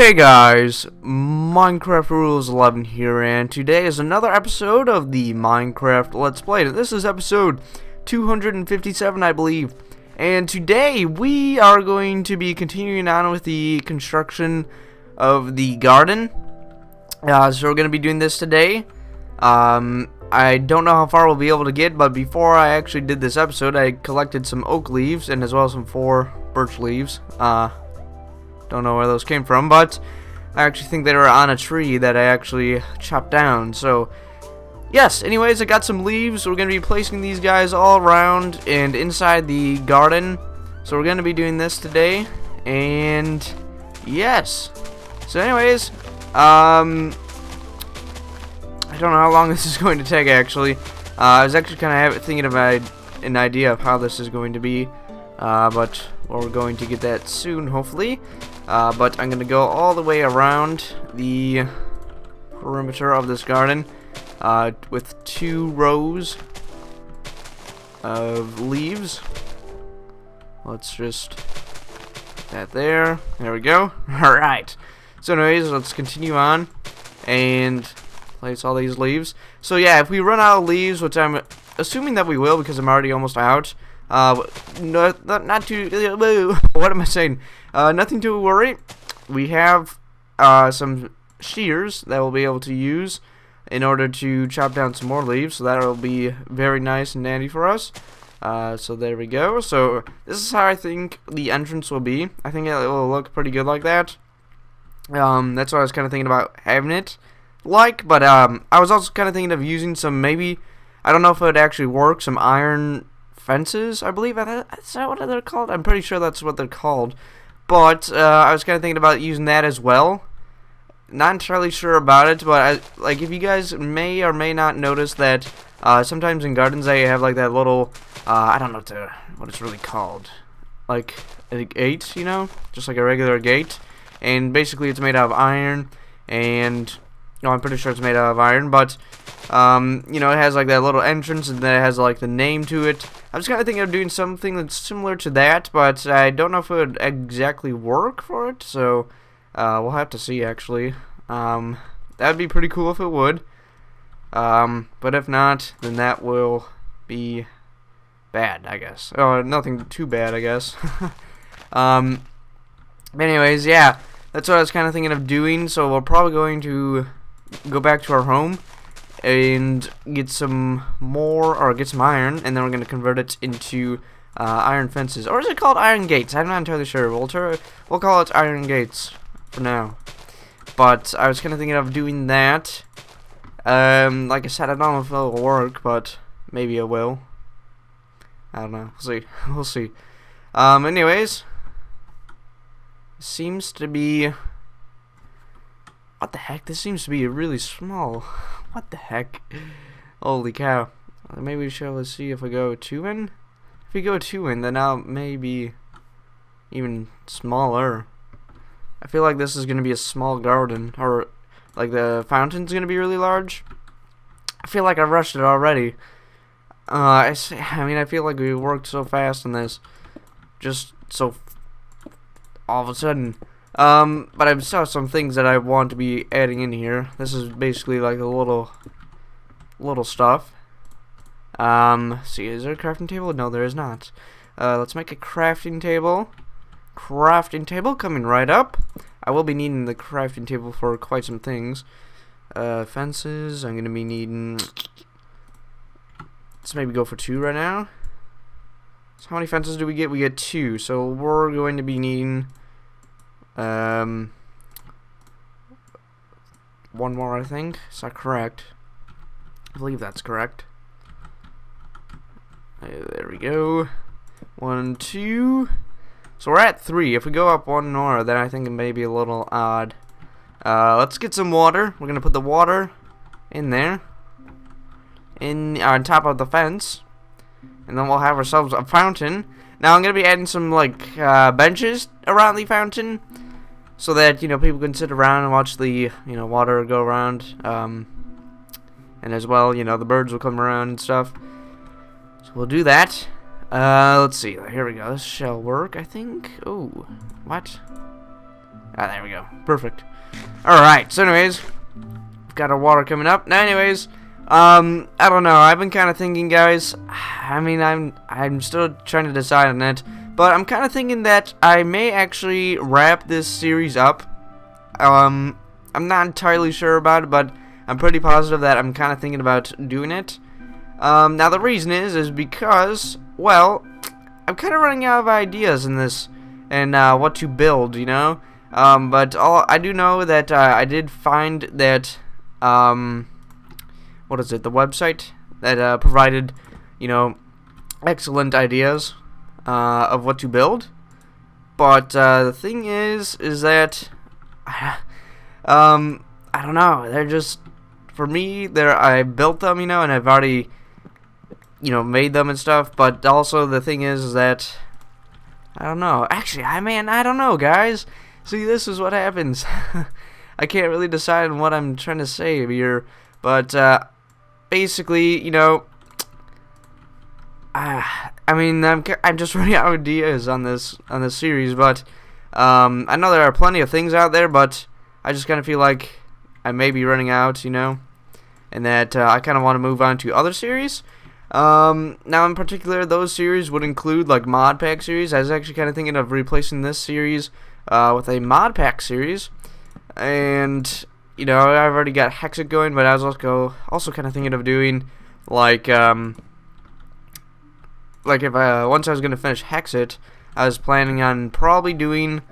Hey guys, Minecraft Rules 11 here, and today is another episode of the Minecraft Let's Play. This is episode 257, I believe, and today we are going to be continuing on with the construction of the garden. So we're going to be doing this today. I don't know how far we'll be able to get, but before I actually did this episode, I collected some oak leaves and as well as some 4 birch leaves. Don't know where those came from, but I actually think they were on a tree that I actually chopped down. So, yes, anyways, I got some leaves. We're going to be placing these guys all around and inside the garden. So we're going to be doing this today. And, yes. So anyways, I don't know how long this is going to take, actually. I was actually kind of thinking of an idea of how this is going to be. But we're going to get that soon, hopefully. But I'm going to go all the way around the perimeter of this garden with 2 rows of leaves. Let's just put that there. There we go. Alright. So anyways, let's continue on and place all these leaves. So yeah, if we run out of leaves, which I'm assuming that we will because I'm already almost out, not too, what am I saying? Nothing to worry. We have some shears that we'll be able to use in order to chop down some more leaves, so that'll be very nice and dandy for us. So there we go. So this is how I think the entrance will be. I think it will look pretty good like that. That's what I was kind of thinking about having it like, but I was also kind of thinking of using some, maybe, I don't know if it would actually work, some iron fences, I believe. Is that what they're called? I'm pretty sure that's what they're called. But I was kind of thinking about using that as well. Not entirely sure about it, but like, if you guys may or may not notice that sometimes in gardens they have like that little, I don't know what it's really called, like a gate, you know, just like a regular gate, and basically it's made out of iron, and no, I'm pretty sure it's made out of iron, but you know, it has like that little entrance, and then it has like the name to it. I was kind of thinking of doing something that's similar to that, but I don't know if it would exactly work for it, so we'll have to see, actually. That would be pretty cool if it would, but if not, then that will be bad, I guess. Oh, nothing too bad, I guess. Anyways, yeah, that's what I was kind of thinking of doing, so we're probably going to go back to our home and get some more, or get some iron, and then we're going to convert it into iron fences. Or is it called iron gates? I'm not entirely sure. We'll call it iron gates for now. But I was kind of thinking of doing that. Like I said, I don't know if it'll work, but maybe it will. I don't know. We'll see. We'll see. Anyways, seems to be... What the heck? This seems to be really small. What the heck? Holy cow. Maybe we shall see if we go 2 in. If we go 2 in, then now maybe even smaller. I feel like this is going to be a small garden. Or like the fountain's going to be really large. I feel like I rushed it already. I mean, I feel like we worked so fast on this. Just so all of a sudden. But I saw some things that I want to be adding in here. This is basically like a little stuff. See, is there a crafting table? No, there is not. Let's make a crafting table. Crafting table coming right up. I will be needing the crafting table for quite some things. Fences, I'm gonna be needing... Let's maybe go for 2 right now. So how many fences do we get? We get 2, so we're going to be needing... 1 more, I think. Is that correct? I believe that's correct. There we go. 1, 2. So we're at 3. If we go up 1 more, then I think it may be a little odd. Let's get some water. We're gonna put the water in there, on top of the fence, and then we'll have ourselves a fountain. Now I'm gonna be adding some like benches around the fountain, so that, you know, people can sit around and watch the, you know, water go around, and as well, you know, the birds will come around and stuff. So we'll do that. Let's see. Here we go. This shall work, I think. Oh, what? Ah, there we go. Perfect. Alright, so anyways, we've got our water coming up. Now anyways, I don't know. I've been kind of thinking, guys. I mean, I'm still trying to decide on it, but I'm kind of thinking that I may actually wrap this series up. I'm not entirely sure about it, but I'm pretty positive that I'm kind of thinking about doing it. Now the reason is because, well, I'm kind of running out of ideas in this and what to build, you know. But I do know that I did find that what is it? The website that provided, you know, excellent ideas of what to build. But the thing is that I don't know. They're just, for me, I built them, you know, and I've already, you know, made them and stuff. But also the thing is that I don't know. Actually, I don't know, guys. See, this is what happens. I can't really decide on what I'm trying to say here, but basically, you know, I mean, I'm just running out of ideas on this series, but I know there are plenty of things out there, but I just kind of feel like I may be running out, you know, and that I kind of want to move on to other series. Now in particular, those series would include like mod pack series. I was actually kind of thinking of replacing this series with a mod pack series, and you know, I've already got Hexit going, but I was also kind of thinking of doing like if once I was gonna finish Hexit, I was planning on probably doing,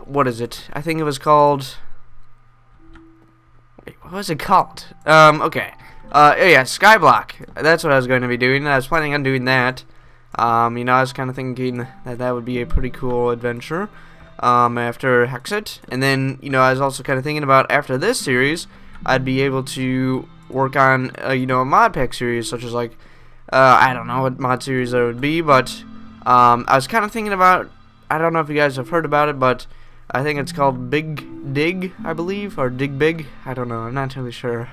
what is it? I think it was called. Wait, what was it called? Okay. Yeah, Skyblock. That's what I was going to be doing. I was planning on doing that. You know, I was kind of thinking that would be a pretty cool adventure. After Hexit, and then, you know, I was also kind of thinking about after this series, I'd be able to work on, you know, a mod pack series, such as like, I don't know what mod series there would be, but I was kind of thinking about, I don't know if you guys have heard about it, but I think it's called Big Dig, I believe, or Dig Big. I don't know. I'm not entirely sure.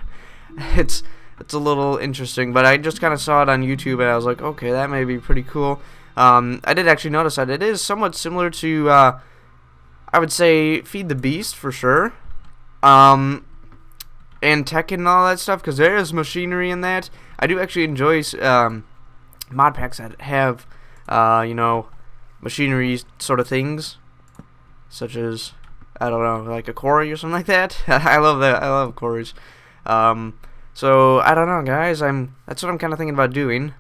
It's a little interesting, but I just kind of saw it on YouTube, and I was like, okay, that may be pretty cool. I did actually notice that it is somewhat similar to, I would say, Feed the Beast for sure, and Tekken and all that stuff, because there is machinery in that. I do actually enjoy mod packs that have, you know, machinery sort of things, such as, I don't know, like a quarry or something like that. I love that. I love quarries. So I don't know, guys. That's what I'm kind of thinking about doing.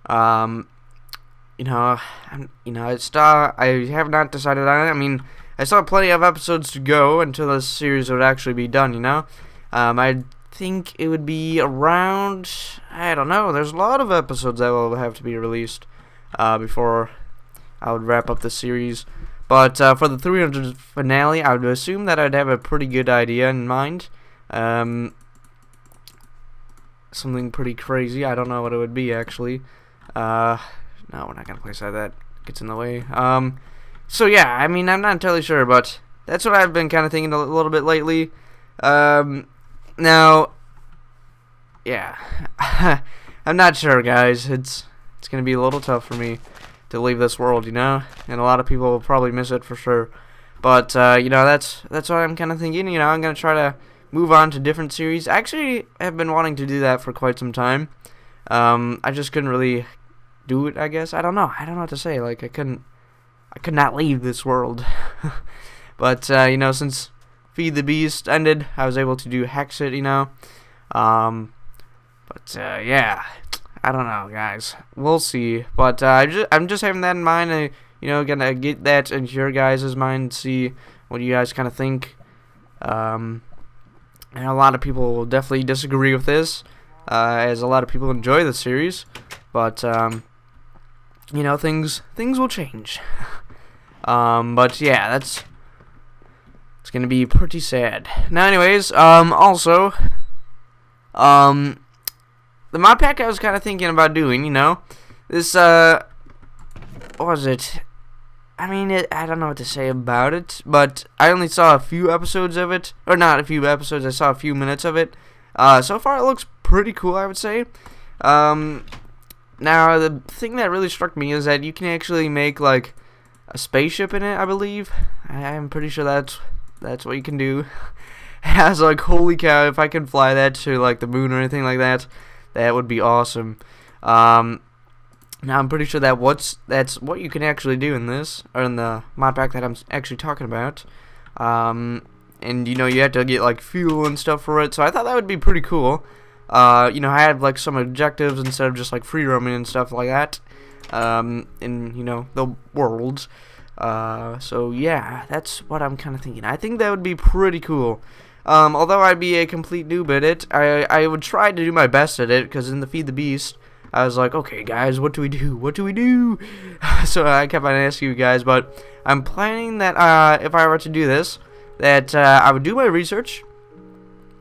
You know, I have not decided on it. I mean, I still have plenty of episodes to go until this series would actually be done, you know? I think it would be around, I don't know, there's a lot of episodes that will have to be released before I would wrap up the series. But for the 300th finale, I would assume that I'd have a pretty good idea in mind. Something pretty crazy. I don't know what it would be, actually. No, we're not gonna place that gets in the way. So yeah, I mean, I'm not entirely sure, but that's what I've been kind of thinking a little bit lately. Now, yeah, I'm not sure, guys. It's gonna be a little tough for me to leave this world, you know, and a lot of people will probably miss it for sure. But you know, that's what I'm kind of thinking. You know, I'm gonna try to move on to different series. I actually have been wanting to do that for quite some time. I just couldn't really do it, I guess. I don't know what to say. Like, I could not leave this world. But you know, since Feed the Beast ended, I was able to do Hexit, you know. But yeah, I don't know, guys. We'll see. But I'm just having that in mind. You know, gonna get that into your guys' mind, see what you guys kind of think. And a lot of people will definitely disagree with this, as a lot of people enjoy the series. But you know, things will change. But yeah, it's gonna be pretty sad. Now, anyways, also, the mod pack I was kind of thinking about doing, you know, this, what was it? I mean, I don't know what to say about it, but I only saw a few episodes of it, or not a few episodes, I saw a few minutes of it. So far it looks pretty cool, I would say. Now, the thing that really struck me is that you can actually make, like, a spaceship in it, I believe. I'm pretty sure that's what you can do. I was like, holy cow, if I can fly that to like the moon or anything like that, that would be awesome. Now I'm pretty sure that's what you can actually do in this, or in the mod pack that I'm actually talking about. And you know, you have to get like fuel and stuff for it, so I thought that would be pretty cool. You know, I had like some objectives instead of just like free roaming and stuff like that. In, you know, the worlds. So yeah, that's what I'm kind of thinking. I think that would be pretty cool. Although I'd be a complete noob at it, I would try to do my best at it, because in the Feed the Beast, I was like, okay guys, what do we do? What do we do? So I kept on asking you guys, but I'm planning that if I were to do this, that I would do my research,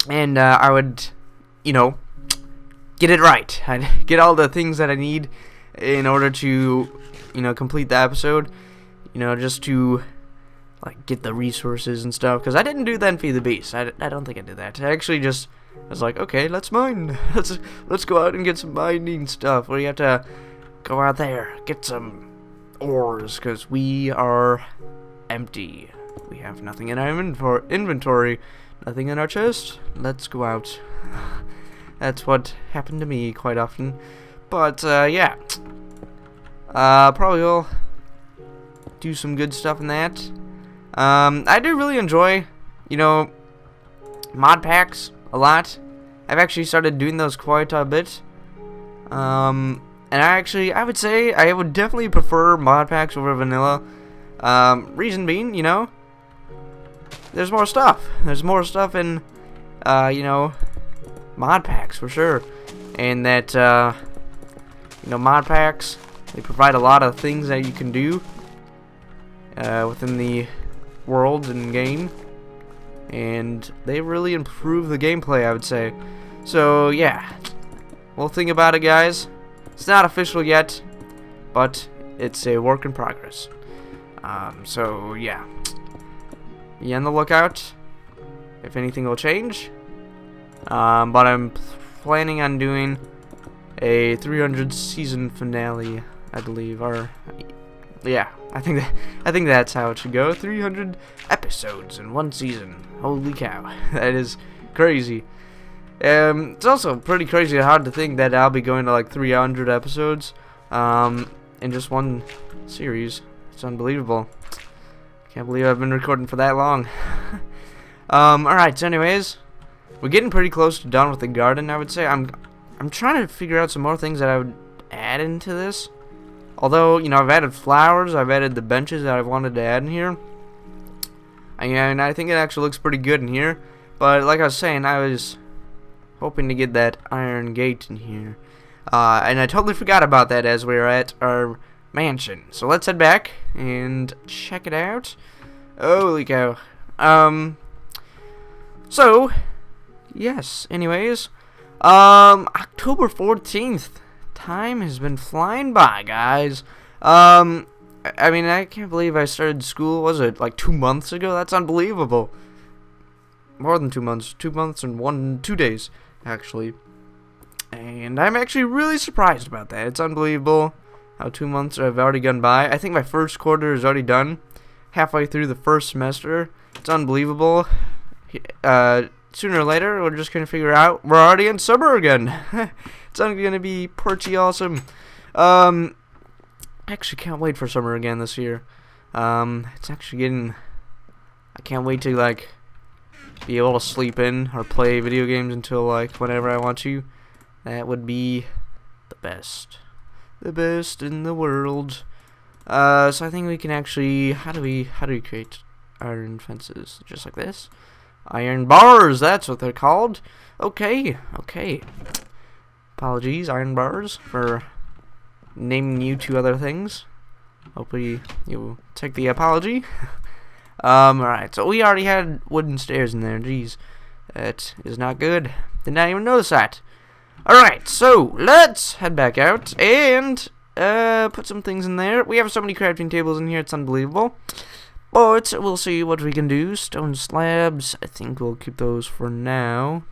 and I would, you know, get it right. I'd get all the things that I need in order to, you know, complete the episode, you know, just to like get the resources and stuff, because I didn't do that in Feed the Beast. I don't think I did that. I actually just was like, okay, let's mine. Let's go out and get some mining stuff. Where you have to go out there, get some ores, because we are empty. We have nothing in our inventory, nothing in our chest. Let's go out. That's what happened to me quite often. But yeah, probably will do some good stuff in that. I do really enjoy, you know, mod packs a lot. I've actually started doing those quite a bit. And I would say I would definitely prefer mod packs over vanilla. Reason being, you know, there's more stuff. There's more stuff in, you know, mod packs for sure. And that, you know, mod packs, they provide a lot of things that you can do within the world and game, and they really improve the gameplay, I would say. So yeah, well, think about it, guys. It's not official yet, but it's a work in progress. So yeah, be on the lookout if anything will change. But I'm planning on doing a 300 season finale, I believe, or yeah, I think that's how it should go. 300 episodes in one season. Holy cow, that is crazy. It's also pretty crazy hard to think that I'll be going to like 300 episodes in just one series. It's unbelievable. Can't believe I've been recording for that long. Alright, so anyways, we're getting pretty close to done with the garden, I would say. I'm trying to figure out some more things that I would add into this. Although, you know, I've added flowers, I've added the benches that I wanted to add in here. And I think it actually looks pretty good in here. But like I was saying, I was hoping to get that iron gate in here. And I totally forgot about that as we were at our mansion. So let's head back and check it out. Holy cow. So, yes, anyways. October 14th. Time has been flying by, guys. I mean, I can't believe I started school, was it like 2 months ago? That's unbelievable. More than 2 months. 2 months and 2 days, actually. And I'm actually really surprised about that. It's unbelievable how 2 months have already gone by. I think my first quarter is already done. Halfway through the first semester. It's unbelievable. Sooner or later, we're just going to figure out we're already in summer again. It's going to be pretty awesome. I actually can't wait for summer again this year. It's actually getting... I can't wait to, like, be able to sleep in or play video games until, like, whenever I want to. That would be the best. The best in the world. So I think we can actually... How do we create iron fences? Just like this? Iron bars, that's what they're called. Okay. Apologies, iron bars, for naming you two other things. Hopefully you take the apology. Alright, so we already had wooden stairs in there. Jeez, that is not good. Did not even notice that. Alright, so let's head back out and put some things in there. We have so many crafting tables in here, it's unbelievable. But we'll see what we can do. Stone slabs, I think we'll keep those for now.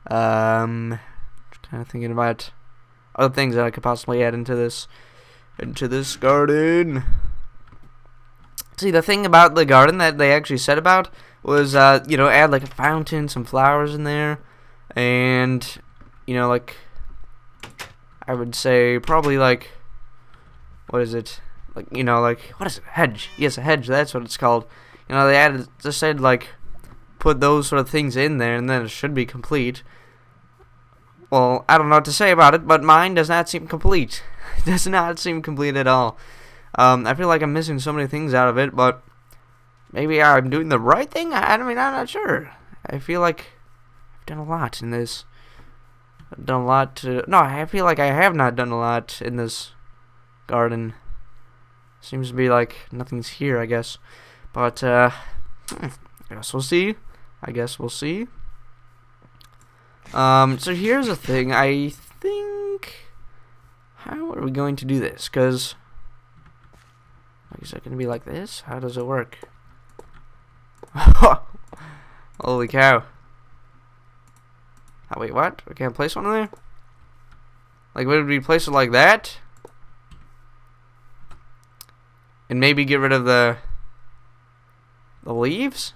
Kind of thinking about other things that I could possibly add into this garden. See, the thing about the garden that they actually said about was, you know, add like a fountain, some flowers in there, and, you know, like, I would say probably like, what is it? Like, you know, like, what is it? Hedge. Yes, a hedge. That's what it's called. You know, they added, just said like, put those sort of things in there, and then it should be complete. Well, I don't know what to say about it, but mine does not seem complete. It does not seem complete at all. I feel like I'm missing so many things out of it, but maybe I'm doing the right thing? I mean, I'm not sure. I feel like I've done a lot in this. I've done a lot to... No, I feel like I have not done a lot in this garden. Seems to be like nothing's here, I guess. But, I guess we'll see. I guess we'll see. So here's the thing. I think... How are we going to do this? Because... Is it going to be like this? How does it work? Holy cow. Oh, wait, what? We can't place one in there? Like, would we place it like that? And maybe get rid of the leaves?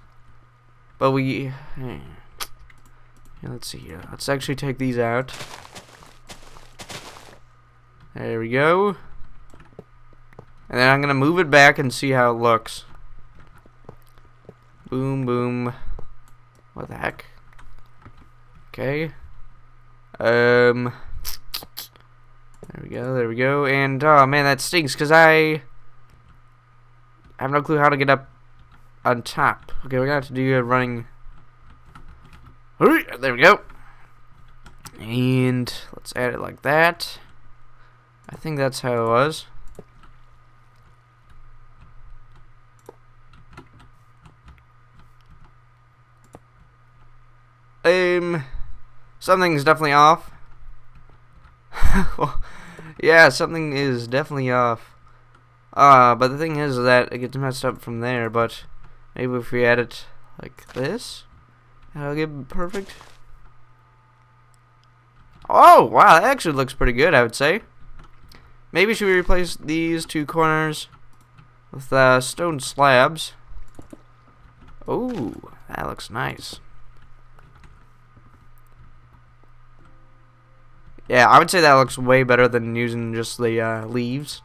But we... Yeah, let's see here. Let's actually take these out. There we go. And then I'm going to move it back and see how it looks. Boom, boom. What the heck? Okay. There we go, there we go. And, oh man, that stinks, because I have no clue how to get up on top. Okay, we're going to have to do a running... There we go. And let's add it like that. I think that's how it was. Something's definitely off. Well, yeah, something is definitely off. But the thing is that it gets messed up from there, but maybe if we add it like this, that'll get perfect. Oh, wow, that actually looks pretty good, I would say. Maybe should we replace these two corners with stone slabs? Oh, that looks nice. Yeah, I would say that looks way better than using just the leaves.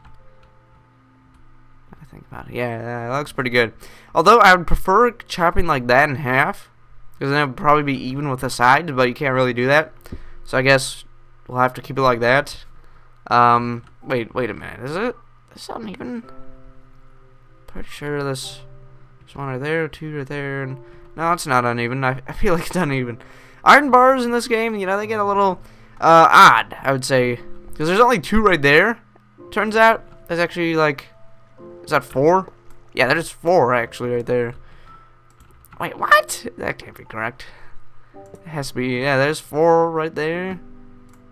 I think about it. Yeah, that looks pretty good. Although I would prefer chopping like that in half, because then it would probably be even with the sides, but you can't really do that. So I guess we'll have to keep it like that. Wait a minute. Is it? Is that uneven? Pretty sure there's one right there, two right there, and no, it's not uneven. I feel like it's uneven. Iron bars in this game, you know, they get a little odd, I would say, because there's only two right there. Turns out there's actually like, is that 4? Yeah, there's 4 actually right there. Wait, what? That can't be correct. It has to be. Yeah, there's 4 right there.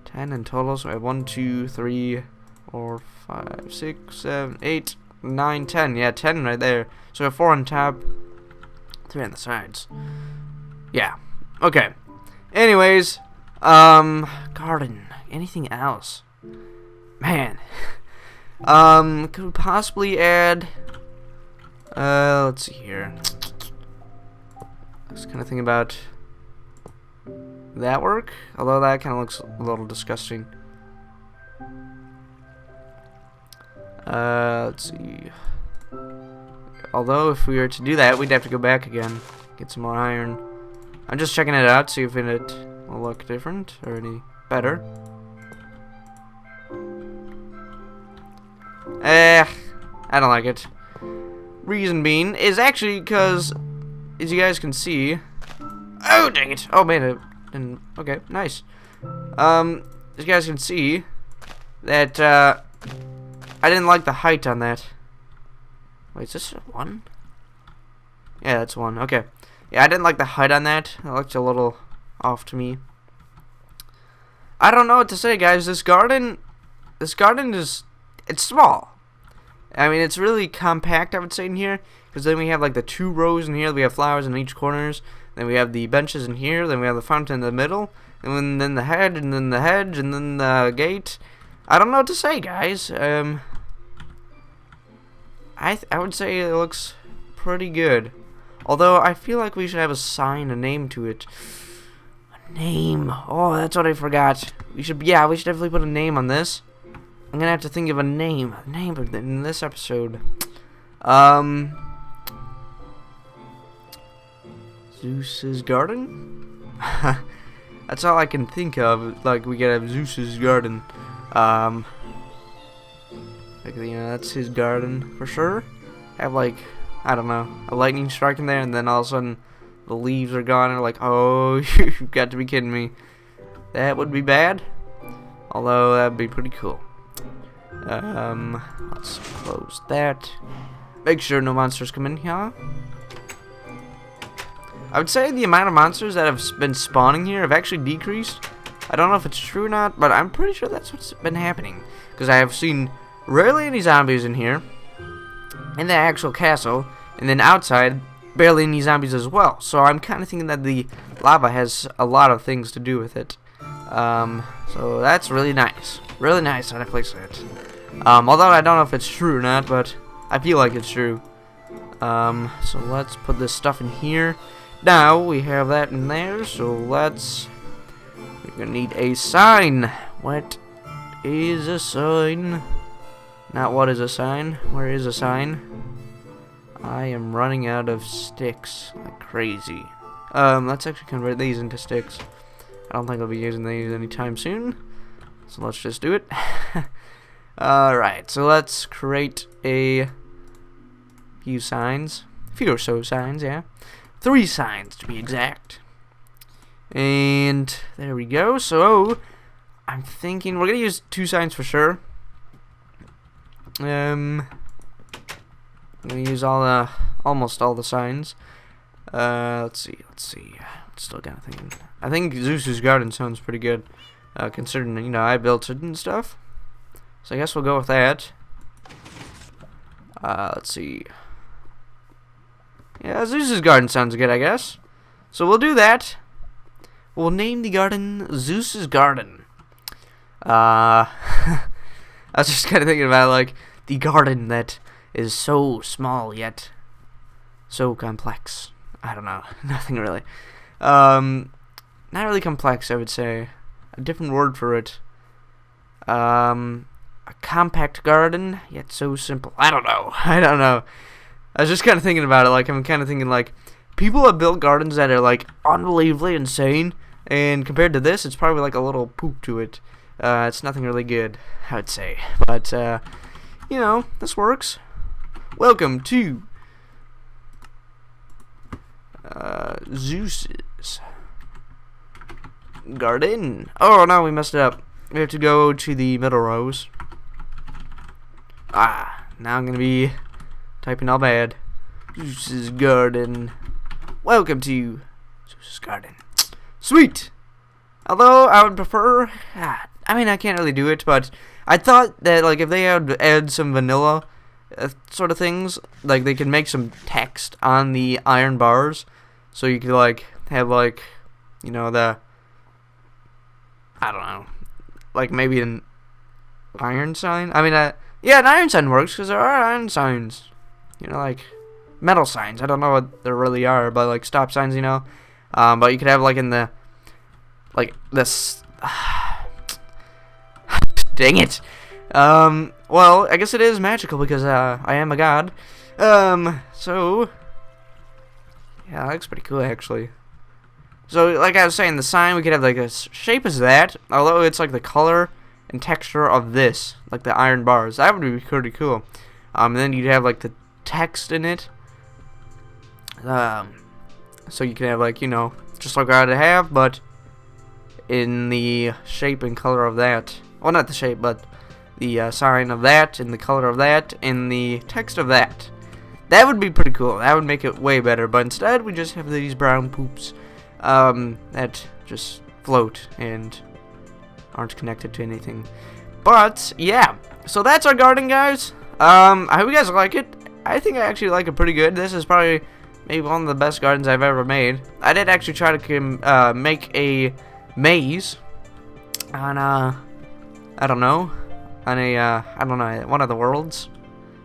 10 in total. So I have 1, 2, 3, 4, 5, 6, 7, 8, 9, 10. Yeah, 10 right there. So I have 4 on top, 3 on the sides. Yeah. Okay. Anyways, garden. Anything else? Man. Could we possibly add? Let's see here. I was kind of thinking about that work, although that kind of looks a little disgusting. Let's see. Although if we were to do that, we'd have to go back again, get some more iron. I'm just checking it out, see if it will look different or any better. I don't like it. Reason being is actually because, as you guys can see, oh dang it! Oh man, it didn't. Okay, nice. As you guys can see, that I didn't like the height on that. Wait, is this 1? Yeah, that's 1. Okay. Yeah, I didn't like the height on that. It looked a little off to me. I don't know what to say, guys. This garden is, it's small. I mean, it's really compact, I would say, in here. Because then we have, like, the 2 rows in here. We have flowers in each corners. Then we have the benches in here. Then we have the fountain in the middle. And then the hedge, and then the hedge, and then the gate. I don't know what to say, guys. I would say it looks pretty good. Although I feel like we should have a sign, a name to it. A name. Oh, that's what I forgot. We should definitely put a name on this. I'm gonna have to think of a name. A name in this episode. Zeus's Garden? That's all I can think of. Like, we could have Zeus's Garden. Like, you know, that's his garden for sure. Have, like, I don't know, a lightning strike in there, and then all of a sudden the leaves are gone, and like, oh, you've got to be kidding me. That would be bad. Although, that'd be pretty cool. Let's close that. Make sure no monsters come in here. I would say the amount of monsters that have been spawning here have actually decreased. I don't know if it's true or not, but I'm pretty sure that's what's been happening. Because I have seen rarely any zombies in here, in the actual castle, and then outside, barely any zombies as well. So I'm kind of thinking that the lava has a lot of things to do with it. So that's really nice. Really nice how to place it. Although I don't know if it's true or not, but I feel like it's true. So let's put this stuff in here. Now we have that in there, so we're gonna need a sign. What is a sign? Not what is a sign. Where is a sign? I am running out of sticks like crazy. Let's actually convert these into sticks. I don't think I'll be using these anytime soon. So let's just do it. Alright, so let's create a few signs. A few or so signs, yeah. 3 signs to be exact. And there we go. So I'm thinking we're gonna use 2 signs for sure. I'm gonna use almost all the signs. Let's see. Still kind of thinking. I think Zeus's Garden sounds pretty good, considering, you know, I built it and stuff. So I guess we'll go with that. Let's see. Yeah, Zeus's Garden sounds good, I guess. So we'll do that. We'll name the garden Zeus's Garden. I was just kind of thinking about, like, the garden that is so small yet so complex. I don't know. Nothing really. Not really complex, I would say. A different word for it. A compact garden, yet so simple. I don't know. I was just kind of thinking about it. Like, I'm kind of thinking, like, people have built gardens that are, like, unbelievably insane. And compared to this, it's probably like a little poop to it. It's nothing really good, I would say. But, you know, this works. Welcome to Zeus's Garden. Oh, no, we messed it up. We have to go to the middle rows. Now I'm going to be typing all bad. Zeus's Garden. Welcome to Zeus's Garden. Sweet! Although, I would prefer... I mean, I can't really do it, but I thought that, like, if they had add some vanilla sort of things, like, they could make some text on the iron bars, so you could, like, have, like, you know, I don't know, like, maybe an iron sign? I mean, yeah, an iron sign works, because there are iron signs, you know, like, metal signs. I don't know what there really are, but, like, stop signs, you know, but you could have, like, in the, like, this... Dang it. Well, I guess it is magical because I am a god. So yeah, that looks pretty cool actually. So like I was saying, the sign, we could have like a shape as that, although it's like the color and texture of this, like the iron bars. That would be pretty cool. And then you'd have like the text in it. So you can have like, you know, just like I would have, but in the shape and color of that. Well, not the shape, but the sign of that, and the color of that, and the text of that. That would be pretty cool. That would make it way better. But instead, we just have these brown poops that just float and aren't connected to anything. But, yeah. So that's our garden, guys. I hope you guys like it. I think I actually like it pretty good. This is probably maybe one of the best gardens I've ever made. I did actually try to make a maze on I don't know, on a, I don't know, one of the worlds.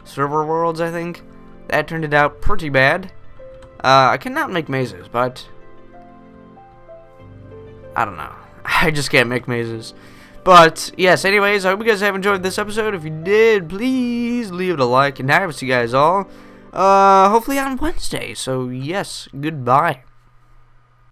server worlds, I think. That turned it out pretty bad. I cannot make mazes, but I don't know. I just can't make mazes. But, yes, anyways, I hope you guys have enjoyed this episode. If you did, please leave it a like, and I will see you guys all, hopefully on Wednesday. So, yes, goodbye.